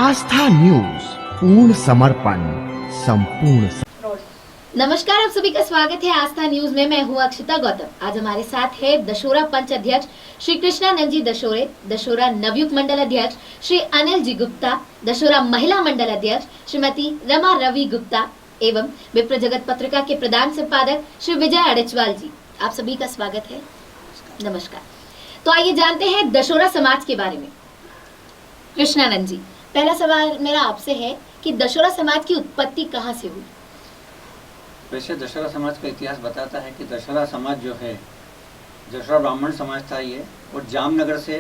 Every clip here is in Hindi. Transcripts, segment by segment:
आस्था न्यूज, पूर्ण समर्पण, संपूर्ण। नमस्कार, आप सभी का स्वागत है आस्था न्यूज में। मैं हूँ अक्षिता गौतम। आज हमारे साथ है दशोरा पंच अध्यक्ष श्री कृष्णानंद जी दशोरे, दशोरा नवयुग मंडल अध्यक्ष श्री अनिल जी गुप्ता, दशोरा महिला मंडल अध्यक्ष श्रीमती रमा रवि गुप्ता एवं विप्र जगत पत्रिका के प्रधान संपादक श्री विजय अड़चवाल जी। आप सभी का स्वागत है। नमस्कार। तो आइए जानते हैं दशोरा समाज के बारे में। कृष्णानंद जी, पहला सवाल मेरा आपसे है कि दशोरा समाज की उत्पत्ति कहाँ से हुई? वैसे दशोरा समाज का इतिहास बताता है कि दशोरा समाज जो है, दशोरा ब्राह्मण समाज था ये, और जामनगर से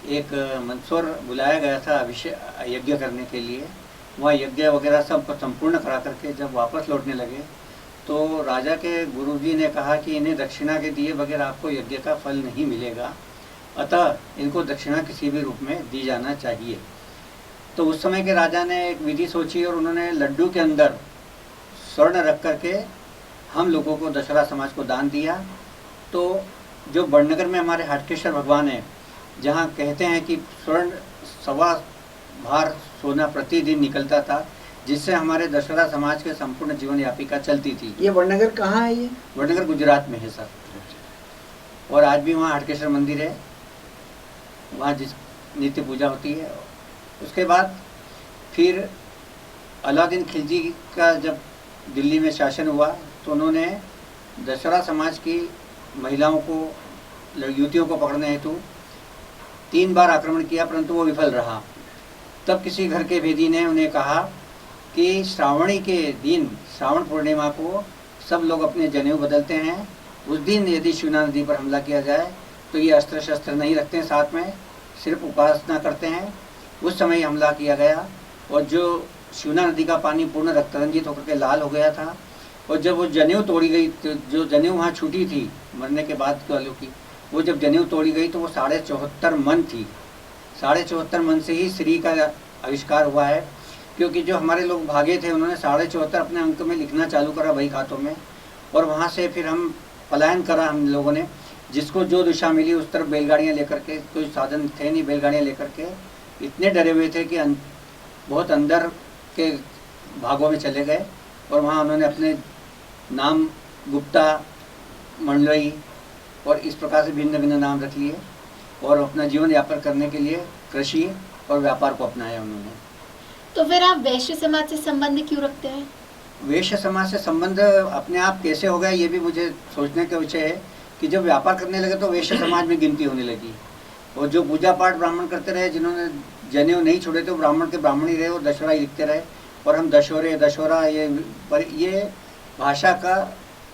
एक मंदसौर बुलाया गया था अभिषेक यज्ञ करने के लिए। वहाँ यज्ञ वगैरह सब संपूर्ण करा करके जब वापस लौटने लगे तो राजा के गुरुजी ने कहा कि इन्हें दक्षिणा के दिए बगैर आपको यज्ञ का फल नहीं मिलेगा, अतः इनको दक्षिणा किसी भी रूप में दी जाना चाहिए। तो उस समय के राजा ने एक विधि सोची और उन्होंने लड्डू के अंदर स्वर्ण रख करके हम लोगों को दशहरा समाज को दान दिया। तो जो बड़नगर में हमारे हाटकेश्वर भगवान है, जहाँ कहते हैं कि स्वर्ण 1.25 भार सोना प्रतिदिन निकलता था, जिससे हमारे दशहरा समाज के संपूर्ण जीवन यापिका चलती थी। ये बड़नगर कहाँ है? ये बड़नगर गुजरात में है सर। और आज भी वहाँ हाटकेश्वर मंदिर है, वहाँ जिस नित्य पूजा होती है। उसके बाद फिर अलाउद्दीन खिलजी का जब दिल्ली में शासन हुआ तो उन्होंने दशहरा समाज की महिलाओं को, युवतियों को पकड़ने हेतु 3 बार आक्रमण किया, परंतु वो विफल रहा। तब किसी घर के भेदी ने उन्हें कहा कि श्रावणी के दिन, श्रावण पूर्णिमा को सब लोग अपने जनेऊ बदलते हैं, उस दिन यदि शिवना नदी पर हमला किया जाए तो ये अस्त्र शस्त्र नहीं रखते हैं साथ में, सिर्फ उपासना करते हैं। उस समय हमला किया गया और जो शिवना नदी का पानी पूर्ण रक्तरंजित होकर के लाल हो गया था। और जब वो जनेऊ तोड़ी गई, तो जो जनेऊ वहाँ छूटी थी मरने के बाद वालों की, वो जब जनेऊ तोड़ी गई तो वो 74.5 मन थी। 74.5 मन से ही श्री का आविष्कार हुआ है, क्योंकि जो हमारे लोग भागे थे उन्होंने 74.5 अपने अंक में लिखना चालू करा बही खातों में, और वहाँ से फिर हम पलायन करा हम लोगों ने। जिसको जो दिशा मिली उस तरफ बैलगाड़ियाँ लेकर के, कोई साधन थे नहीं, बैलगाड़ियाँ लेकर के इतने डरे हुए थे कि बहुत अंदर के भागों में चले गए। और वहाँ उन्होंने अपने नाम गुप्ता, मंडलई और इस प्रकार से भिन्न भिन्न नाम रख लिए और अपना जीवन यापन करने के लिए कृषि और व्यापार को अपनाया उन्होंने। तो फिर आप वैश्य समाज से संबंध क्यों रखते हैं? वैश्य समाज से संबंध अपने आप कैसे हो गया ये भी मुझे सोचने का विषय है कि जब व्यापार करने लगे तो वैश्य समाज में गिनती होने लगी। और जो पूजा पाठ ब्राह्मण करते रहे, जिन्होंने जनेऊ नहीं छोड़े थे, ब्राह्मण के ब्राह्मण ही रहे और दशहरा ही लिखते रहे। और हम दशहरे, दशहरा, ये भाषा का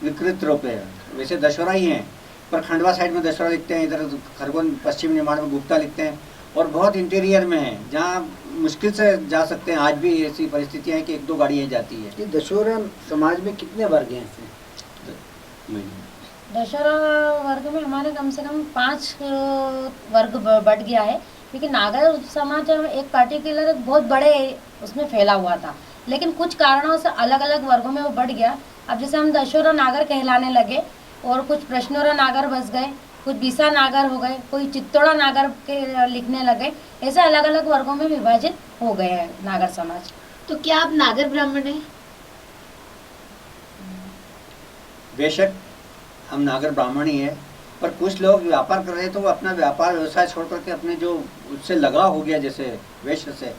विकृत रूप है। वैसे दशहरा ही हैं, पर खंडवा साइड में दशहरा लिखते हैं, इधर खरगोन पश्चिम निर्माण में गुप्ता लिखते हैं, और बहुत इंटीरियर में है जहाँ मुश्किल से जा सकते हैं। आज भी ऐसी परिस्थितियाँ हैं कि 1-2 गाड़ियाँ जाती है। ये दशहरा समाज में कितने वर्ग हैं? दशहरा वर्ग में हमारे कम से कम 5 वर्ग बढ़ गया है, क्योंकि नागर समाज एक पार्टिकुलर एक बहुत बड़े उसमें फैला हुआ था, लेकिन कुछ कारणों से अलग अलग वर्गों में वो बढ़ गया। अब जैसे हम दशहरा नागर कहलाने लगे और कुछ प्रश्नोरा नागर बस गए, कुछ बीसा नागर हो गए, कोई चित्तौड़ा नागर के लिखने लगे, ऐसे अलग अलग वर्गों में विभाजित हो गए हैं नागर समाज। तो क्या आप नागर ब्राह्मण हैं? बेशक हम नागर ब्राह्मण ही है, पर कुछ लोग व्यापार कर रहे तो वो अपना व्यापार व्यवसाय छोड़ करके अपने जो उससे लगाव हो गया, जैसे वैश्य से,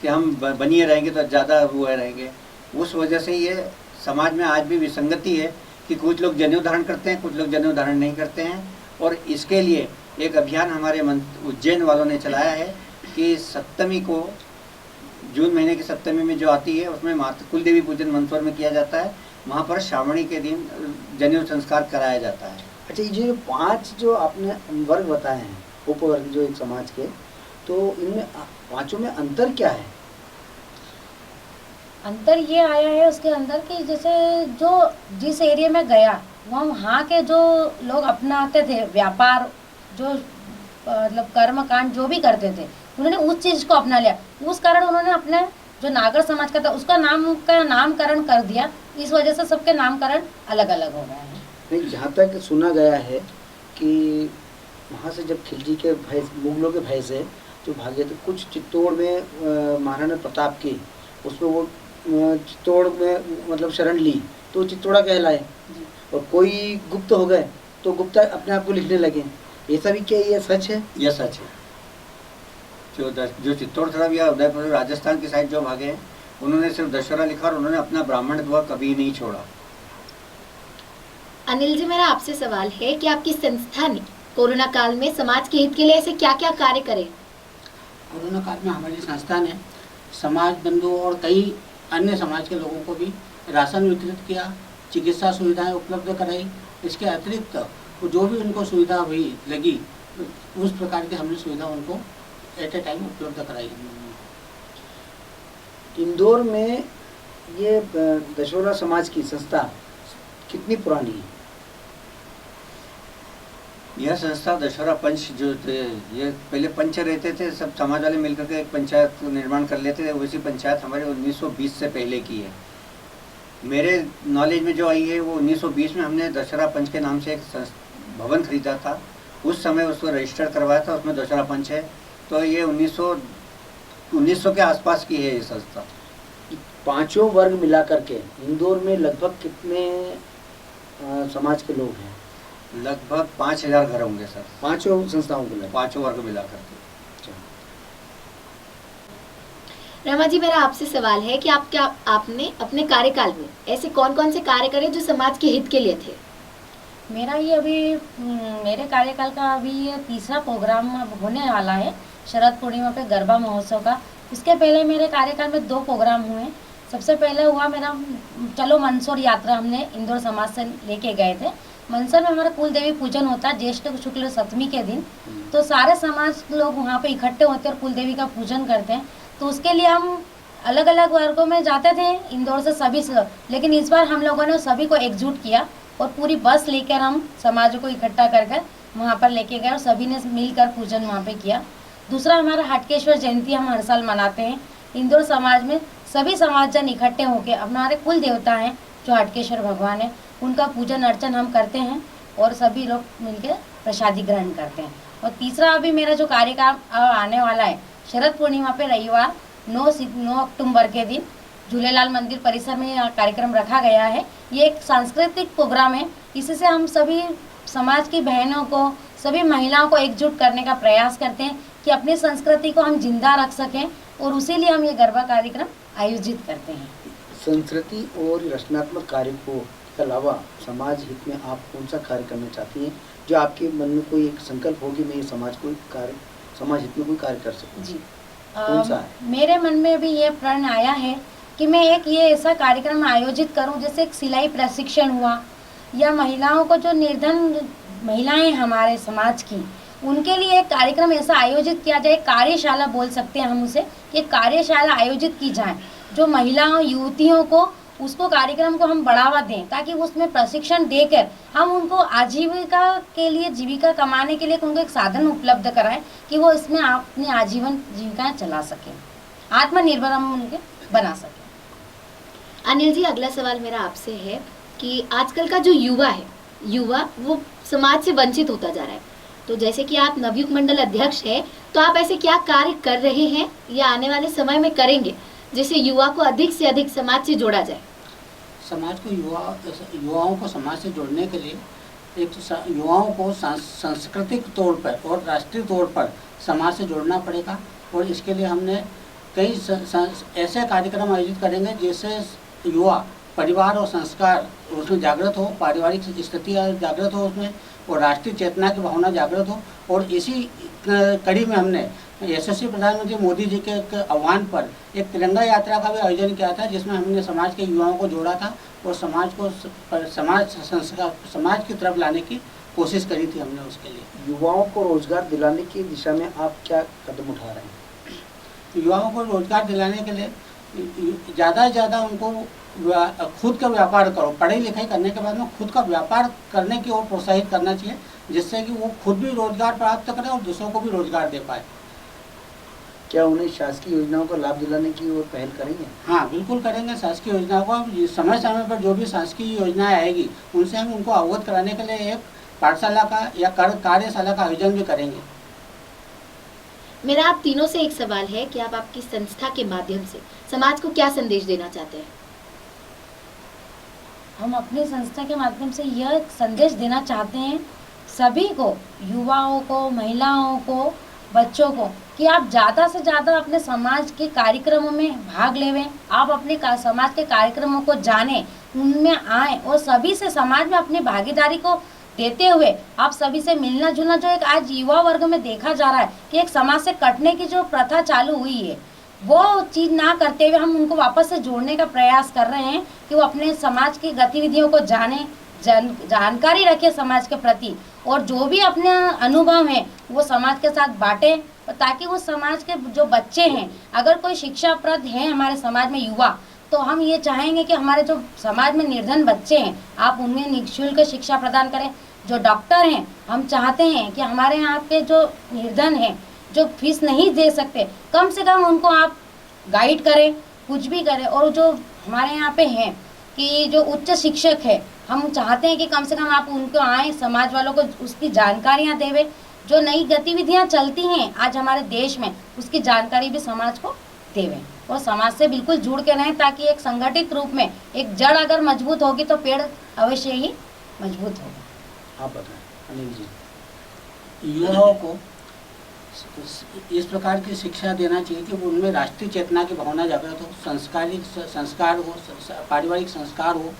कि हम बनिए रहेंगे तो ज़्यादा वो रहेंगे, उस वजह से ये समाज में आज भी विसंगति है कि कुछ लोग जनेऊ धारण करते हैं, कुछ लोग जनेऊ धारण नहीं करते हैं। और इसके लिए एक अभियान हमारे उज्जैन वालों ने चलाया है कि सप्तमी को, जून महीने की सप्तमी में जो आती है, उसमें माता कुलदेवी पूजन मंदसौर में किया जाता है। वहाँ पर श्रावणी के दिन जनेऊ संस्कार कराया जाता है। अच्छा, ये जो 5 जो आपने वर्ग बताए हैं, उपवर्ग जो एक समाज के, तो इनमें 5 में अंतर क्या है? अंतर ये आया है उसके अंदर कि जैसे जो जिस एरिया में गया वहाँ के जो लोग अपनाते थे व्यापार, जो मतलब कर्म कांड जो भी करते थे, उन्होंने उस चीज़ को अपना लिया। उस कारण उन्होंने अपने जो नागर समाज का था उसका नामकरण कर दिया। इस वजह से सबके नामकरण अलग अलग हो गए हैं। नहीं, जहाँ तक सुना गया है कि वहाँ से जब खिलजी के भय, मुगलों के भय से जो भागे थे, कुछ चित्तौड़ में महाराणा प्रताप के, उसमें वो चित्तौड़ में मतलब शरण ली तो चित्तौड़ा कहलाए, और कोई गुप्त हो गए तो गुप्ता अपने आप को लिखने लगे। ऐसा भी क्या ये सच है? यह सच है। जो चित्तौड़ तरफ या उदयपुर राजस्थान की साइड जो भागे हैं, उन्होंने सिर्फ दशहरा लिखा और उन्होंने अपना ब्राह्मण द्वा कभी नहीं छोड़ा। अनिल जी, मेरा आपसे सवाल है कि आपकी संस्था ने कोरोना काल में समाज के हित के लिए ऐसे क्या क्या कार्य करे? कोरोना काल में हमारी संस्था ने समाज बंधुओं और कई अन्य समाज के लोगों को भी राशन वितरित किया, चिकित्सा सुविधाएं उपलब्ध कराई। इसके अतिरिक्त जो भी उनको सुविधा हुई लगी, उस प्रकार की हमने सुविधा उनको एट ए टाइम उपलब्ध कराई। इंदौर में ये दशहरा समाज की संस्था कितनी पुरानी है? यह संस्था दशहरा पंच जो थे, ये पहले पंच रहते थे, सब समाज वाले मिलकर के एक पंचायत निर्माण कर लेते थे। वैसी पंचायत हमारे 1920 से पहले की है। मेरे नॉलेज में जो आई है वो 1920 में हमने दशहरा पंच के नाम से एक भवन खरीदा था। उस समय उसको रजिस्टर करवाया था, उसमें दशहरा पंच है। तो ये 1900 के आसपास की है ये संस्था। पांचों वर्ग मिलाकर के इंदौर में लगभग कितने समाज के लोग हैं? लगभग 5000 घर होंगे सर, पांचों संस्थाओं को लगभग। पांचों वर्ग मिलाकर के। रमा जी, मेरा आपसे सवाल है कि आपने अपने कार्यकाल में ऐसे कौन कौन से कार्य करे जो समाज के हित के लिए थे? मेरा ये अभी मेरे कार्यकाल का अभी ये तीसरा प्रोग्राम अब होने वाला है शरद पूर्णिमा पे गरबा महोत्सव का। इसके पहले मेरे कार्यकाल में 2 प्रोग्राम हुए। सबसे पहले हुआ मेरा चलो मंदसौर यात्रा, हमने इंदौर समाज से लेके गए थे। मंदसौर में हमारा कुल देवी पूजन होता है ज्येष्ठ शुक्ल सप्तमी के दिन। तो सारे समाज लोग वहाँ पे इकट्ठे होते हैं और कुल देवी का पूजन करते हैं। तो उसके लिए हम अलग अलग वर्गों में जाते थे इंदौर से सभी से, लेकिन इस बार हम लोगों ने सभी को एकजुट किया और पूरी बस लेकर हम समाज को इकट्ठा कर कर वहाँ पर लेके गए और सभी ने मिलकर पूजन वहाँ पे किया। दूसरा हमारा हटकेश्वर जयंती हम हर साल मनाते हैं। इंदौर समाज में सभी समाजजन इकट्ठे होकर हमारे कुल देवता हैं जो हटकेश्वर भगवान है, उनका पूजन अर्चन हम करते हैं और सभी लोग मिलकर प्रसादी ग्रहण करते हैं। और तीसरा अभी मेरा जो कार्यक्रम आने वाला है शरद पूर्णिमा पे रविवार 9 अक्टूबर के दिन झूलेलाल मंदिर परिसर में यह कार्यक्रम रखा गया है। ये एक सांस्कृतिक प्रोग्राम है। इससे हम सभी समाज की बहनों को, सभी महिलाओं को एकजुट करने का प्रयास करते हैं कि अपनी संस्कृति को हम जिंदा रख सकें, और उसी लिए हम ये गरबा कार्यक्रम आयोजित करते हैं। संस्कृति और रचनात्मक कार्य को के अलावा समाज हित में आप कौन सा कार्य करना चाहती हैं, जो आपके मन में कोई एक संकल्प होगी मैं ये समाज हित में कोई कार्य कर सकूं? जी, कौन सा है? मेरे मन में भी ये प्रण आया है कि मैं एक ये ऐसा कार्यक्रम आयोजित करूं, जैसे एक सिलाई प्रशिक्षण हुआ, या महिलाओं को जो निर्धन महिलाएं हमारे समाज की, उनके लिए एक कार्यक्रम ऐसा आयोजित किया जाए, कार्यशाला बोल सकते हैं हम उसे, कि कार्यशाला आयोजित की जाए जो महिलाओं युवतियों को उसको कार्यक्रम को हम बढ़ावा दें, ताकि उसमें प्रशिक्षण देकर हम उनको आजीविका के लिए, जीविका कमाने के लिए उनको एक साधन उपलब्ध कराएं कि वो इसमें अपनी आजीवन जीविका चला सकें, आत्मनिर्भर हम उनके बना सकें। अनिल जी, अगला सवाल मेरा आपसे है कि आजकल का जो युवा वो समाज से वंचित होता जा रहा है। तो जैसे कि आप नवयुग मंडल अध्यक्ष हैं, तो आप ऐसे क्या कार्य कर रहे हैं या आने वाले समय में करेंगे जिससे युवा को अधिक से अधिक समाज से जोड़ा जाए? समाज को युवाओं को समाज से जोड़ने के लिए युवाओं को सांस्कृतिक तौर पर और राष्ट्रीय तौर पर समाज से जोड़ना पड़ेगा। और इसके लिए हमने कई ऐसे कार्यक्रम आयोजित करेंगे जिससे युवा परिवार और संस्कार उसमें जागृत हो, पारिवारिक स्थिति जागृत हो उसमें, और राष्ट्रीय चेतना की भावना जागृत हो। और इसी कड़ी में हमने यशस्वी प्रधानमंत्री मोदी जी के आह्वान पर एक तिरंगा यात्रा का भी आयोजन किया था, जिसमें हमने समाज के युवाओं को जोड़ा था और समाज की तरफ लाने की कोशिश करी थी हमने। उसके लिए युवाओं को रोजगार दिलाने की दिशा में आप क्या कदम उठा रहे हैं? युवाओं को रोजगार दिलाने के लिए ज़्यादा से ज़्यादा उनको खुद का व्यापार करो, पढ़ाई लिखाई करने के बाद में खुद का व्यापार करने की ओर प्रोत्साहित करना चाहिए, जिससे कि वो खुद भी रोजगार प्राप्त करें और दूसरों को भी रोजगार दे पाए। क्या उन्हें शासकीय योजनाओं का लाभ दिलाने की ओर पहल करेंगे? हाँ, बिल्कुल करेंगे। शासकीय योजनाओं को समय समय पर जो भी शासकीय योजनाएं आएगी उनसे हम उनको अवगत कराने के लिए एक पाठशाला का या कार्यशाला का आयोजन भी करेंगे। मेरा आप तीनों से एक सवाल है कि आप आपकी संस्था के माध्यम से समाज को क्या संदेश देना चाहते हैं? हम अपनी संस्था के माध्यम से यह संदेश देना चाहते हैं सभी को, युवाओं को, महिलाओं को, बच्चों को, कि आप ज़्यादा से ज़्यादा अपने समाज के कार्यक्रमों में भाग लेवें। आप अपने समाज के कार्यक्रमों को जानें, उनमें आएँ और सभी से समाज में अपनी भागीदारी को देते हुए आप सभी से मिलना जुलना, जो एक आज युवा वर्ग में देखा जा रहा है कि एक समाज से कटने की जो प्रथा चालू हुई है, वो चीज़ ना करते हुए हम उनको वापस से जोड़ने का प्रयास कर रहे हैं कि वो अपने समाज की गतिविधियों को जाने, जानकारी रखे समाज के प्रति, और जो भी अपने अनुभव हैं वो समाज के साथ बांटे, ताकि वो समाज के जो बच्चे हैं, अगर कोई शिक्षाप्रद हैं हमारे समाज में युवा, तो हम ये चाहेंगे कि हमारे जो समाज में निर्धन बच्चे हैं आप उनमें निःशुल्क शिक्षा प्रदान करें। जो डॉक्टर हैं, हम चाहते हैं कि हमारे यहाँ के जो निर्धन हैं, जो फीस नहीं दे सकते, कम से कम उनको आप गाइड करें, कुछ भी करें। और जो हमारे यहाँ पे हैं कि जो उच्च शिक्षक है, हम चाहते हैं कि कम से कम आप उनको आएँ, समाज वालों को उसकी जानकारियाँ देवे। जो नई गतिविधियाँ चलती हैं आज हमारे देश में, उसकी जानकारी भी समाज को देवें और समाज से बिल्कुल जुड़ के रहें, ताकि एक संगठित रूप में एक जड़ अगर मजबूत होगी तो पेड़ अवश्य ही मजबूत होगा। आप बताएं अनिल जी। युवाओं को इस प्रकार की शिक्षा देना चाहिए कि उनमें राष्ट्रीय चेतना की भावना जागृत हो, संस्कार हो, पारिवारिक संस्कार हो।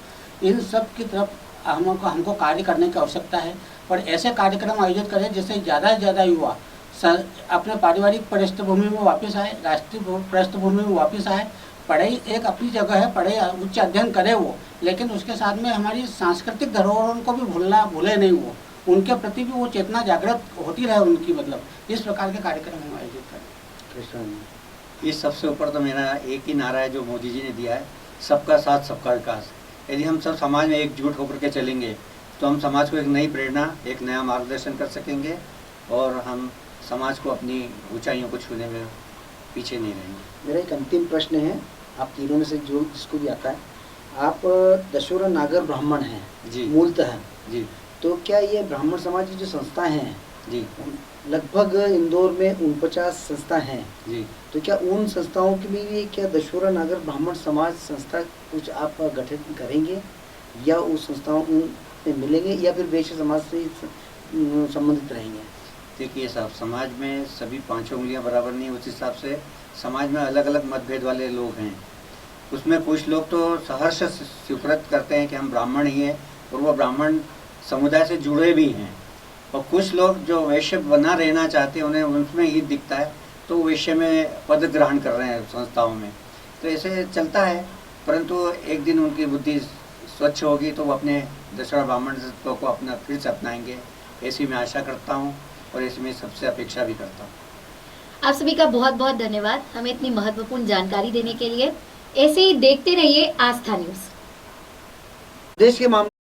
इन सब की तरफ हमको कार्य करने की आवश्यकता है और ऐसे कार्यक्रम आयोजित करें जिससे ज़्यादा से ज़्यादा युवा अपने पारिवारिक पृष्ठभूमि में वापस आए, राष्ट्रीय पृष्ठभूमि में वापस आए। पढ़ाई एक अपनी जगह है, पढ़े उच्च अध्ययन करे वो, लेकिन उसके साथ में हमारी सांस्कृतिक धरोहरों को भी भूले नहीं, वो उनके प्रति भी वो चेतना जागृत होती रहे उनकी, मतलब इस प्रकार के कार्यक्रम हम आयोजित करें। इस सबसे ऊपर तो मेरा एक ही नारा है जो मोदी जी ने दिया है, सबका साथ सबका विकास। यदि हम सब समाज में एकजुट होकर के चलेंगे तो हम समाज को एक नई प्रेरणा, एक नया मार्गदर्शन कर सकेंगे और हम समाज को अपनी ऊंचाइयों को छूने में पीछे नहीं रहेंगे। मेरा एक अंतिम प्रश्न है, आप तीनों में से जो जिसको भी आता है, आप दशोरा नागर ब्राह्मण हैं जी, मूलतः जी, तो क्या ये ब्राह्मण समाज की जो संस्थाएं हैं जी, लगभग इंदौर में 49 संस्था हैं जी, तो क्या उन संस्थाओं के भी क्या दशोरा नागर ब्राह्मण समाज संस्था कुछ आप गठित करेंगे या उस संस्थाओं में मिलेंगे या फिर वैश्य समाज से संबंधित रहेंगे? देखिए साहब, समाज में सभी पांचों उंगलियां बराबर नहीं, उस हिसाब से समाज में अलग अलग मतभेद वाले लोग हैं। उसमें कुछ लोग तो सहर्ष स्वीकृत करते हैं कि हम ब्राह्मण ही हैं और वो ब्राह्मण समुदाय से जुड़े भी हैं, और कुछ लोग जो वैश्य बना रहना चाहते हैं उन्हें उसमें ही दिखता है तो वैश्य में पद ग्रहण कर रहे हैं संस्थाओं में। तो ऐसे चलता है, परंतु एक दिन उनकी बुद्धि स्वच्छ होगी तो वो अपने दशहरा ब्राह्मण को अपना फिर से अपनाएंगे, ऐसी मैं आशा करता हूँ और इसमें सबसे अपेक्षा भी करता हूँ। आप सभी का बहुत बहुत धन्यवाद हमें इतनी महत्वपूर्ण जानकारी देने के लिए। ऐसे ही देखते रहिए आस्था न्यूज़। देश के मामले